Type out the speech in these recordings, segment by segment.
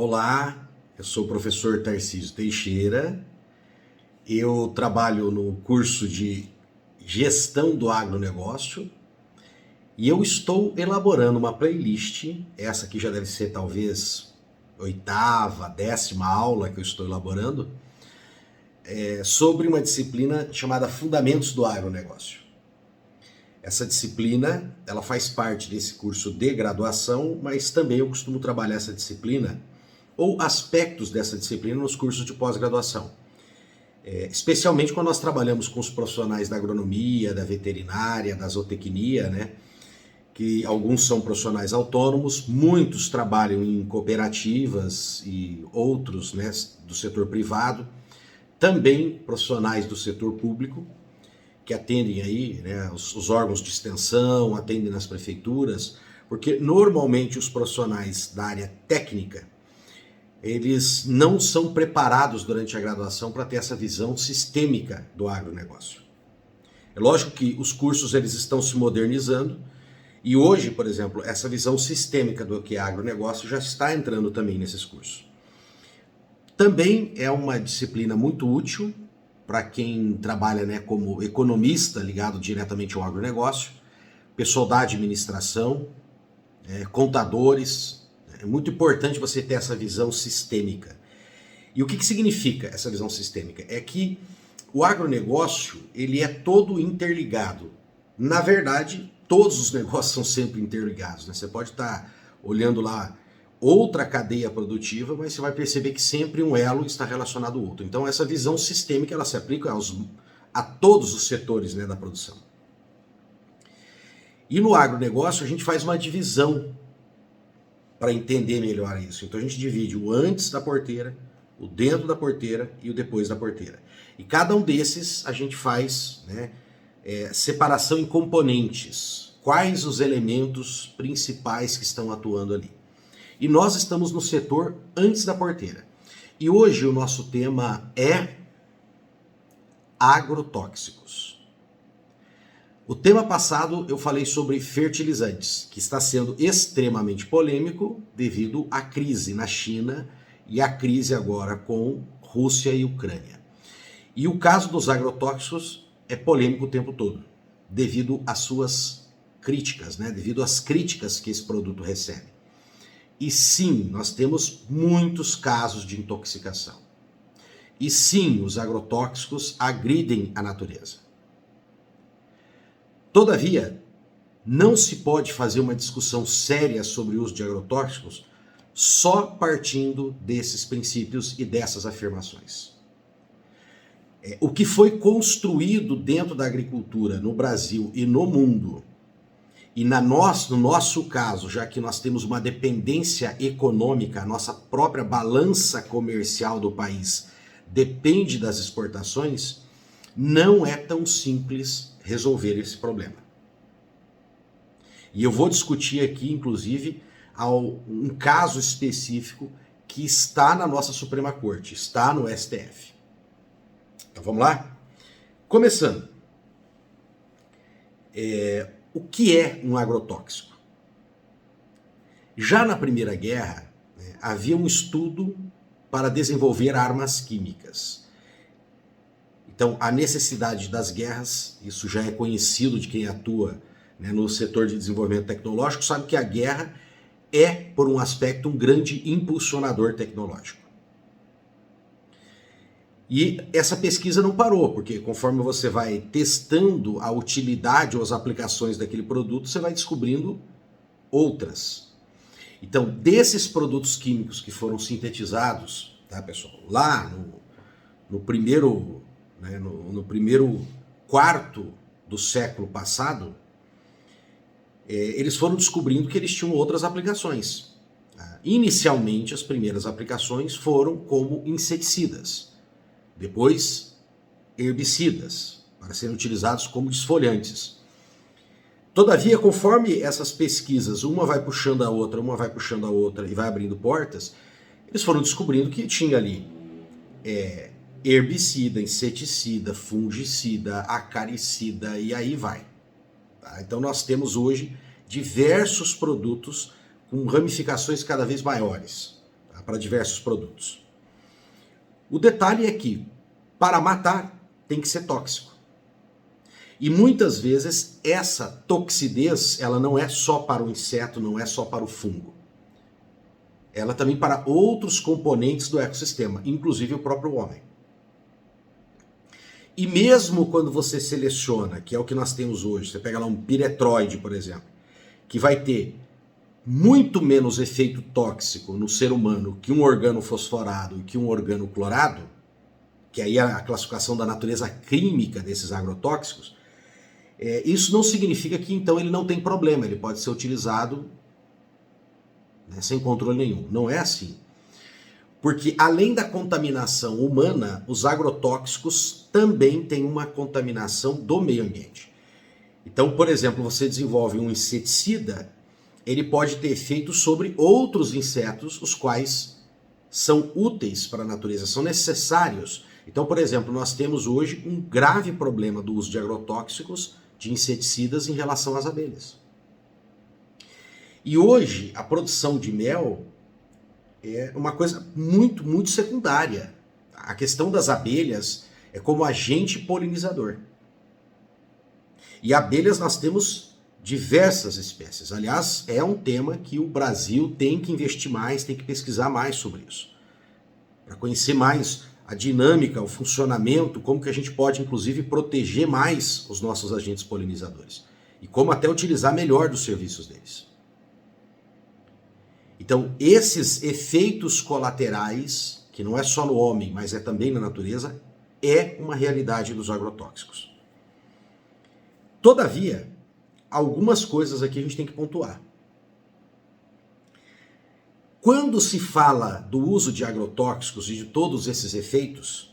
Olá, eu sou o professor Tarcísio Teixeira, eu trabalho no curso de Gestão do Agronegócio e eu estou elaborando uma playlist, essa aqui já deve ser talvez oitava, 10ª aula que eu estou elaborando, sobre uma disciplina chamada Fundamentos do Agronegócio. Essa disciplina, ela faz parte desse curso de graduação, mas também eu costumo trabalhar essa disciplina ou aspectos dessa disciplina nos cursos de pós-graduação. Especialmente quando nós trabalhamos com os profissionais da agronomia, da veterinária, da zootecnia, né? Que alguns são profissionais autônomos, muitos trabalham em cooperativas e outros, né, do setor privado, também profissionais do setor público, que atendem aí, né, os órgãos de extensão, atendem nas prefeituras, porque normalmente os profissionais da área técnica, eles não são preparados durante a graduação para ter essa visão sistêmica do agronegócio. É lógico que os cursos eles estão se modernizando e hoje, por exemplo, essa visão sistêmica do que é agronegócio já está entrando também nesses cursos. Também é uma disciplina muito útil para quem trabalha, né, como economista ligado diretamente ao agronegócio, pessoal da administração, contadores. É muito importante você ter essa visão sistêmica. E o que significa essa visão sistêmica? É que o agronegócio ele é todo interligado. Na verdade, todos os negócios são sempre interligados, né? Você pode estar olhando lá outra cadeia produtiva, mas você vai perceber que sempre um elo está relacionado ao outro. Então essa visão sistêmica ela se aplica a todos os setores, né, da produção. E no agronegócio a gente faz uma divisão para entender melhor isso. Então a gente divide o antes da porteira, o dentro da porteira e o depois da porteira. E cada um desses a gente faz, né, separação em componentes. Quais os elementos principais que estão atuando ali? E nós estamos no setor antes da porteira. E hoje o nosso tema é agrotóxicos. O tema passado eu falei sobre fertilizantes, que está sendo extremamente polêmico devido à crise na China e à crise agora com Rússia e Ucrânia. E o caso dos agrotóxicos é polêmico o tempo todo, devido às suas críticas, né? Devido às críticas que esse produto recebe. E sim, nós temos muitos casos de intoxicação. E sim, os agrotóxicos agridem a natureza. Todavia, não se pode fazer uma discussão séria sobre o uso de agrotóxicos só partindo desses princípios e dessas afirmações. O que foi construído dentro da agricultura no Brasil e no mundo, e no nosso caso, já que nós temos uma dependência econômica, a nossa própria balança comercial do país depende das exportações, não é tão simples resolver esse problema. E eu vou discutir aqui, inclusive, um caso específico que está na nossa Suprema Corte, está no STF. Então vamos lá? Começando. O que é um agrotóxico? Já na Primeira Guerra, né, havia um estudo para desenvolver armas químicas. Então, a necessidade das guerras, isso já é conhecido de quem atua, né, no setor de desenvolvimento tecnológico, sabe que a guerra é, por um aspecto, um grande impulsionador tecnológico. E essa pesquisa não parou, porque conforme você vai testando a utilidade ou as aplicações daquele produto, você vai descobrindo outras. Então, desses produtos químicos que foram sintetizados, tá, pessoal, lá no primeiro quarto do século passado, eles foram descobrindo que eles tinham outras aplicações. Inicialmente, as primeiras aplicações foram como inseticidas. Depois, herbicidas, para serem utilizados como desfolhantes. Todavia, conforme essas pesquisas, uma vai puxando a outra e vai abrindo portas, eles foram descobrindo que tinha ali herbicida, inseticida, fungicida, acaricida e aí vai. Tá? Então nós temos hoje diversos produtos com ramificações cada vez maiores. Tá? para diversos produtos. O detalhe é que, para matar, tem que ser tóxico. E muitas vezes essa toxidez, ela não é só para o inseto, não é só para o fungo. Ela também para outros componentes do ecossistema, inclusive o próprio homem. E mesmo quando você seleciona, que é o que nós temos hoje, você pega lá um piretroide, por exemplo, que vai ter muito menos efeito tóxico no ser humano que um organofosforado e que um organoclorado, que aí é a classificação da natureza química desses agrotóxicos, isso não significa que então ele não tem problema, ele pode ser utilizado, né, sem controle nenhum. Não é assim. Porque além da contaminação humana, os agrotóxicos também têm uma contaminação do meio ambiente. Então, por exemplo, você desenvolve um inseticida, ele pode ter efeito sobre outros insetos, os quais são úteis para a natureza, são necessários. Então, por exemplo, nós temos hoje um grave problema do uso de agrotóxicos, de inseticidas em relação às abelhas. E hoje, a produção de mel é uma coisa muito, muito secundária. A questão das abelhas é como agente polinizador. E abelhas nós temos diversas espécies. Aliás, é um tema que o Brasil tem que investir mais, tem que pesquisar mais sobre isso. Para conhecer mais a dinâmica, o funcionamento, como que a gente pode, inclusive, proteger mais os nossos agentes polinizadores. E como até utilizar melhor dos serviços deles. Então, esses efeitos colaterais, que não é só no homem, mas é também na natureza, é uma realidade dos agrotóxicos. Todavia, algumas coisas aqui a gente tem que pontuar. Quando se fala do uso de agrotóxicos e de todos esses efeitos,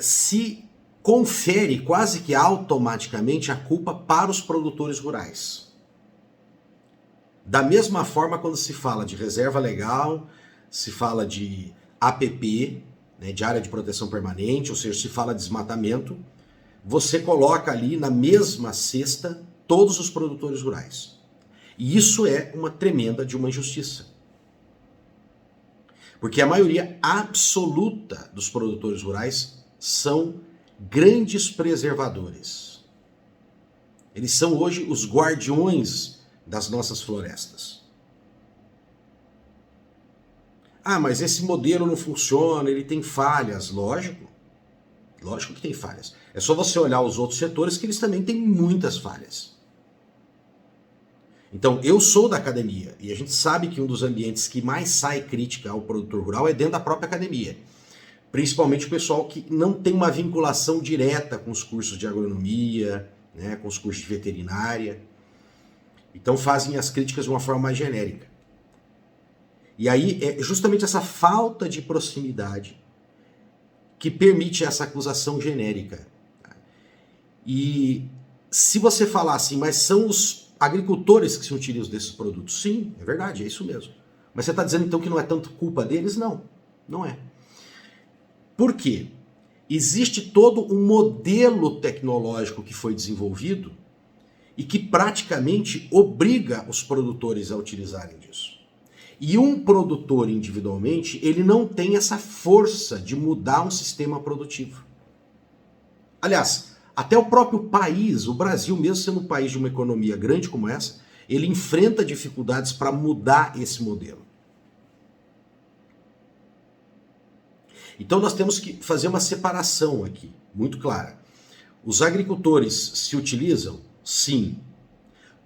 se confere quase que automaticamente a culpa para os produtores rurais. Da mesma forma, quando se fala de reserva legal, se fala de APP, né, de área de proteção permanente, ou seja, se fala de desmatamento, você coloca ali na mesma cesta todos os produtores rurais. E isso é uma tremenda de uma injustiça. Porque a maioria absoluta dos produtores rurais são grandes preservadores. Eles são hoje os guardiões das nossas florestas. Ah, mas esse modelo não funciona, ele tem falhas. Lógico que tem falhas. É só você olhar os outros setores que eles também têm muitas falhas. Então, eu sou da academia e a gente sabe que um dos ambientes que mais sai crítica ao produtor rural é dentro da própria academia. Principalmente o pessoal que não tem uma vinculação direta com os cursos de agronomia, né, com os cursos de veterinária. Então fazem as críticas de uma forma mais genérica. E aí é justamente essa falta de proximidade que permite essa acusação genérica. E se você falar assim, mas são os agricultores que se utilizam desses produtos. Sim, é verdade, é isso mesmo. Mas você está dizendo então que não é tanto culpa deles? Não, não é. Por quê? Existe todo um modelo tecnológico que foi desenvolvido e que praticamente obriga os produtores a utilizarem disso. E um produtor individualmente, ele não tem essa força de mudar um sistema produtivo. Aliás, até o próprio país, o Brasil, mesmo sendo um país de uma economia grande como essa, ele enfrenta dificuldades para mudar esse modelo. Então nós temos que fazer uma separação aqui, muito clara. Os agricultores se utilizam? Sim.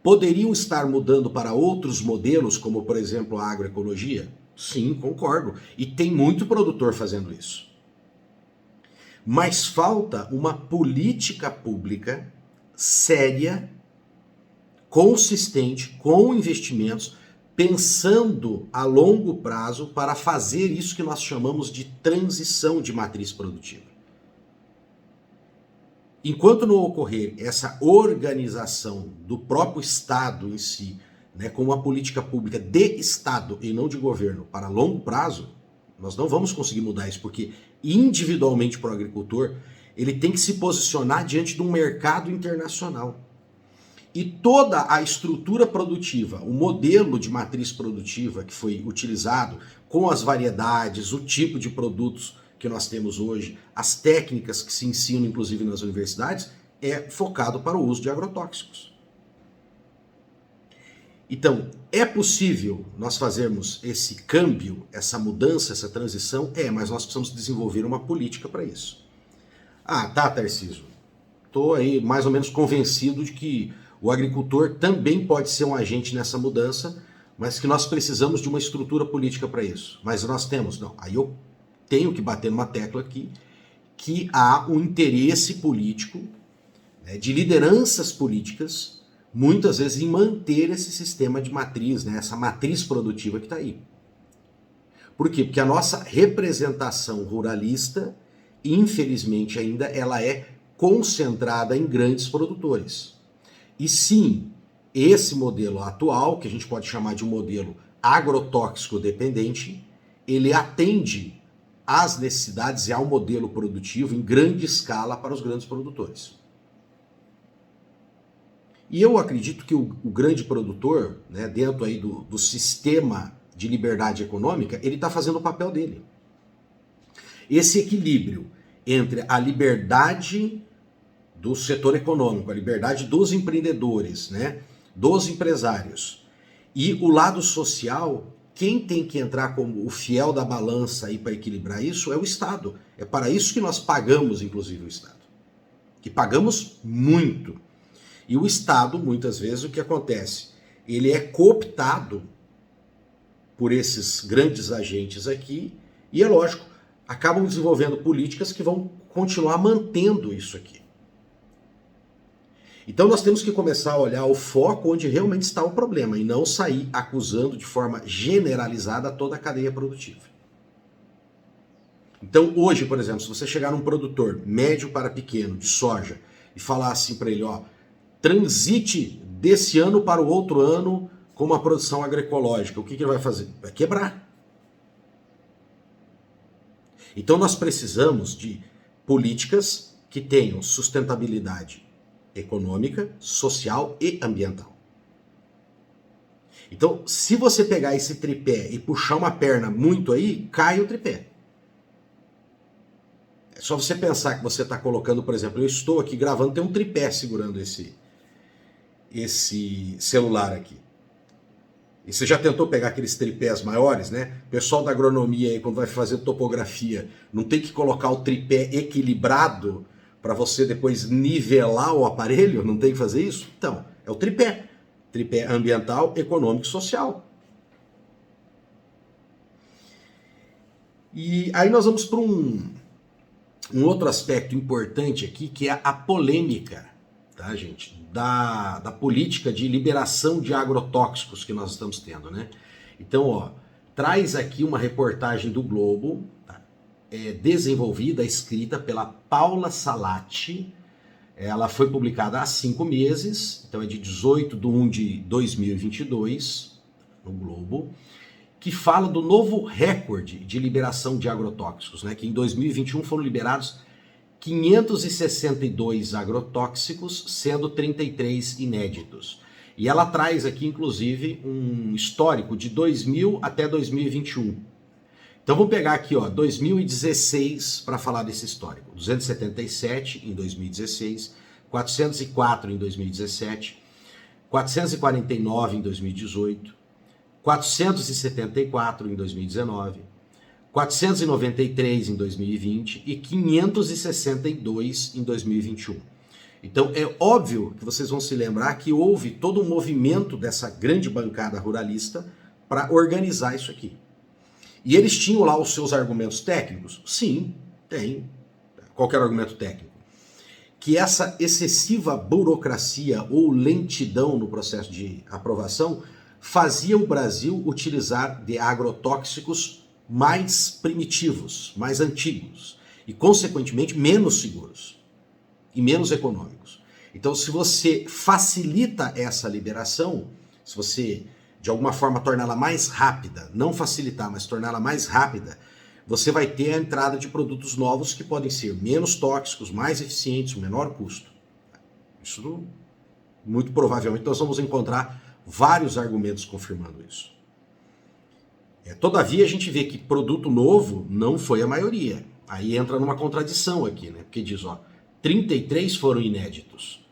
Poderiam estar mudando para outros modelos, como por exemplo a agroecologia? Sim, concordo. E tem muito produtor fazendo isso. Mas falta uma política pública séria, consistente, com investimentos, pensando a longo prazo para fazer isso que nós chamamos de transição de matriz produtiva. Enquanto não ocorrer essa organização do próprio Estado em si, né, com uma política pública de Estado e não de governo para longo prazo, nós não vamos conseguir mudar isso, porque individualmente para o agricultor, ele tem que se posicionar diante de um mercado internacional. E toda a estrutura produtiva, o modelo de matriz produtiva que foi utilizado, com as variedades, o tipo de produtos que nós temos hoje, as técnicas que se ensinam inclusive nas universidades, é focado para o uso de agrotóxicos. Então, é possível nós fazermos esse câmbio, essa mudança, essa transição? Mas nós precisamos desenvolver uma política para isso. Ah, tá, Tarcísio. Estou aí mais ou menos convencido de que o agricultor também pode ser um agente nessa mudança, mas que nós precisamos de uma estrutura política para isso. Mas nós temos? Não. Aí eu tenho que bater numa tecla aqui, que há um interesse político, né, de lideranças políticas, muitas vezes em manter esse sistema de matriz, né, essa matriz produtiva que está aí. Por quê? Porque a nossa representação ruralista, infelizmente ainda, ela é concentrada em grandes produtores. E sim, esse modelo atual, que a gente pode chamar de um modelo agrotóxico dependente, ele atende às necessidades e ao modelo produtivo em grande escala para os grandes produtores. E eu acredito que o grande produtor, né, dentro aí do sistema de liberdade econômica, ele está fazendo o papel dele. Esse equilíbrio entre a liberdade do setor econômico, a liberdade dos empreendedores, né, dos empresários, e o lado social, quem tem que entrar como o fiel da balança aí para equilibrar isso é o Estado. É para isso que nós pagamos, inclusive, o Estado. Que pagamos muito. E o Estado, muitas vezes, o que acontece? Ele é cooptado por esses grandes agentes aqui e, é lógico, acabam desenvolvendo políticas que vão continuar mantendo isso aqui. Então nós temos que começar a olhar o foco onde realmente está o problema e não sair acusando de forma generalizada toda a cadeia produtiva. Então hoje, por exemplo, se você chegar num produtor médio para pequeno de soja e falar assim para ele, ó, transite desse ano para o outro ano com uma produção agroecológica, o que ele vai fazer? Vai quebrar. Então nós precisamos de políticas que tenham sustentabilidade econômica, social e ambiental. Então, se você pegar esse tripé e puxar uma perna muito aí, cai o tripé. É só você pensar que você está colocando, por exemplo, eu estou aqui gravando, tem um tripé segurando esse celular aqui. E você já tentou pegar aqueles tripés maiores, né? O pessoal da agronomia aí, quando vai fazer topografia, não tem que colocar o tripé equilibrado para você depois nivelar o aparelho? Não tem que fazer isso? Então, é o tripé. Tripé ambiental, econômico e social. E aí nós vamos para um outro aspecto importante aqui, que é a polêmica, tá, gente? Da política de liberação de agrotóxicos que nós estamos tendo, né? Então, ó, traz aqui uma reportagem do Globo, tá? Desenvolvida, escrita pela Paula Salati. Ela foi publicada há 5 meses, então é de 18/1 de 2022, no Globo, que fala do novo recorde de liberação de agrotóxicos, né? Que em 2021 foram liberados 562 agrotóxicos, sendo 33 inéditos. E ela traz aqui, inclusive, um histórico de 2000 até 2021. Então vamos pegar aqui, ó, 2016 para falar desse histórico. 277 em 2016, 404 em 2017, 449 em 2018, 474 em 2019, 493 em 2020 e 562 em 2021. Então é óbvio que vocês vão se lembrar que houve todo um movimento dessa grande bancada ruralista para organizar isso aqui. E eles tinham lá os seus argumentos técnicos? Sim, tem. Qual que era o argumento técnico? Que essa excessiva burocracia ou lentidão no processo de aprovação fazia o Brasil utilizar de agrotóxicos mais primitivos, mais antigos e, consequentemente, menos seguros e menos econômicos. Então, se você facilita essa liberação, se você de alguma forma torná-la mais rápida, não facilitar, mas torná-la mais rápida, você vai ter a entrada de produtos novos que podem ser menos tóxicos, mais eficientes, menor custo. Isso muito provavelmente nós vamos encontrar vários argumentos confirmando isso. Todavia, a gente vê que produto novo não foi a maioria. Aí entra numa contradição aqui, né? Porque diz, 33 foram inéditos.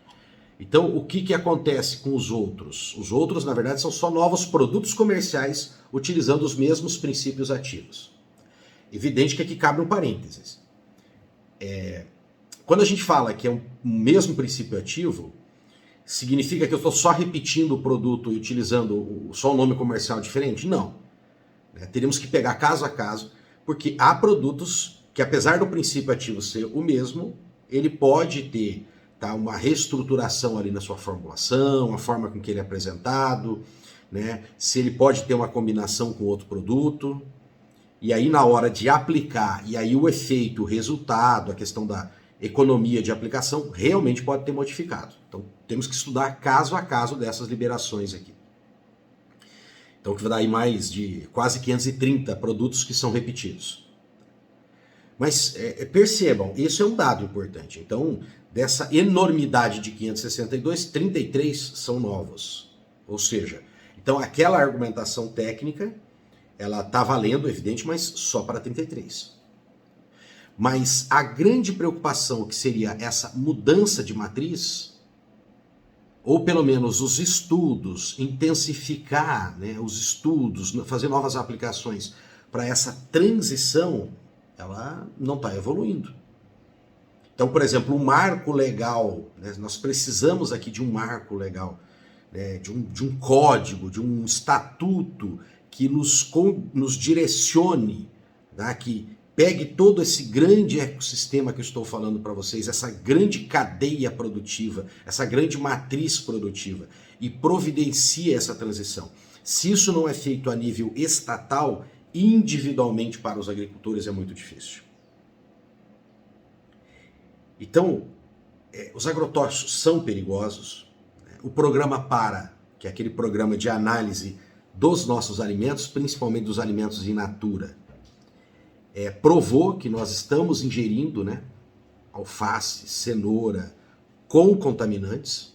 Então, o que acontece com os outros? Os outros, na verdade, são só novos produtos comerciais utilizando os mesmos princípios ativos. Evidente que aqui cabe um parênteses. Quando a gente fala que é um mesmo princípio ativo, significa que eu estou só repetindo o produto e utilizando só um nome comercial diferente? Não. Teríamos que pegar caso a caso, porque há produtos que, apesar do princípio ativo ser o mesmo, ele pode ter uma reestruturação ali na sua formulação, a forma com que ele é apresentado, né? Se ele pode ter uma combinação com outro produto, e aí na hora de aplicar, e aí o efeito, o resultado, a questão da economia de aplicação, realmente pode ter modificado. Então temos que estudar caso a caso dessas liberações aqui. Então que vai dar aí mais de quase 530 produtos que são repetidos. Mas percebam, isso é um dado importante. Então, dessa enormidade de 562, 33 são novos. Ou seja, então aquela argumentação técnica, ela está valendo, evidente, mas só para 33. Mas a grande preocupação que seria essa mudança de matriz, ou pelo menos os estudos, intensificar, né, os estudos, fazer novas aplicações para essa transição, ela não está evoluindo. Então, por exemplo, um marco legal, né, nós precisamos aqui de um marco legal, né, de um código, de um estatuto que nos direcione, tá, que pegue todo esse grande ecossistema que eu estou falando para vocês, essa grande cadeia produtiva, essa grande matriz produtiva, e providencie essa transição. Se isso não é feito a nível estatal, individualmente para os agricultores é muito difícil. Então, os agrotóxicos são perigosos. O programa PARA, que é aquele programa de análise dos nossos alimentos, principalmente dos alimentos in natura, provou que nós estamos ingerindo, né, alface, cenoura com contaminantes.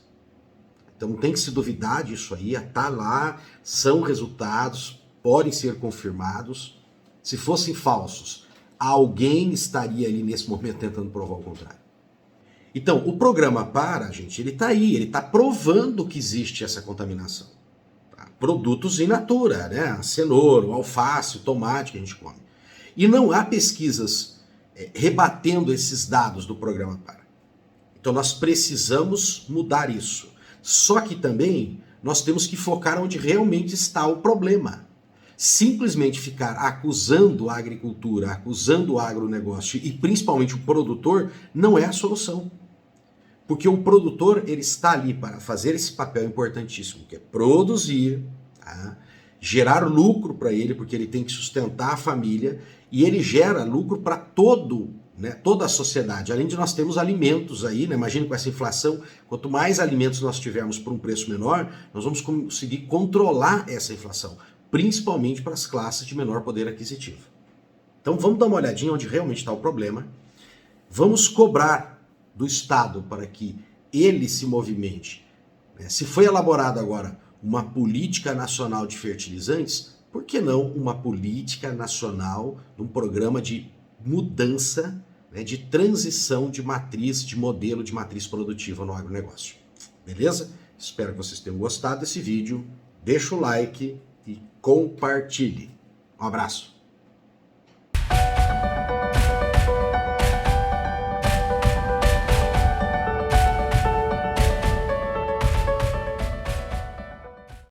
Então não tem que se duvidar disso aí, está lá, são resultados, podem ser confirmados. Se fossem falsos, alguém estaria ali nesse momento tentando provar o contrário. Então, o programa PARA, gente, ele está aí, ele está provando que existe essa contaminação. Tá? Produtos in natura, né? A cenoura, o alface, o tomate que a gente come. E não há pesquisas rebatendo esses dados do programa PARA. Então nós precisamos mudar isso. Só que também nós temos que focar onde realmente está o problema. Simplesmente ficar acusando a agricultura, acusando o agronegócio e principalmente o produtor não é a solução. Porque o produtor, ele está ali para fazer esse papel importantíssimo, que é produzir, tá? Gerar lucro para ele, porque ele tem que sustentar a família, e ele gera lucro para toda a sociedade. Além de nós termos alimentos aí, né? Imagina com essa inflação, quanto mais alimentos nós tivermos por um preço menor, nós vamos conseguir controlar essa inflação, principalmente para as classes de menor poder aquisitivo. Então vamos dar uma olhadinha onde realmente está o problema, vamos cobrar do Estado para que ele se movimente. Se foi elaborada agora uma política nacional de fertilizantes, por que não uma política nacional, um programa de mudança, né, de transição de matriz, de modelo de matriz produtiva no agronegócio? Beleza? Espero que vocês tenham gostado desse vídeo. Deixa o like e compartilhe. Um abraço.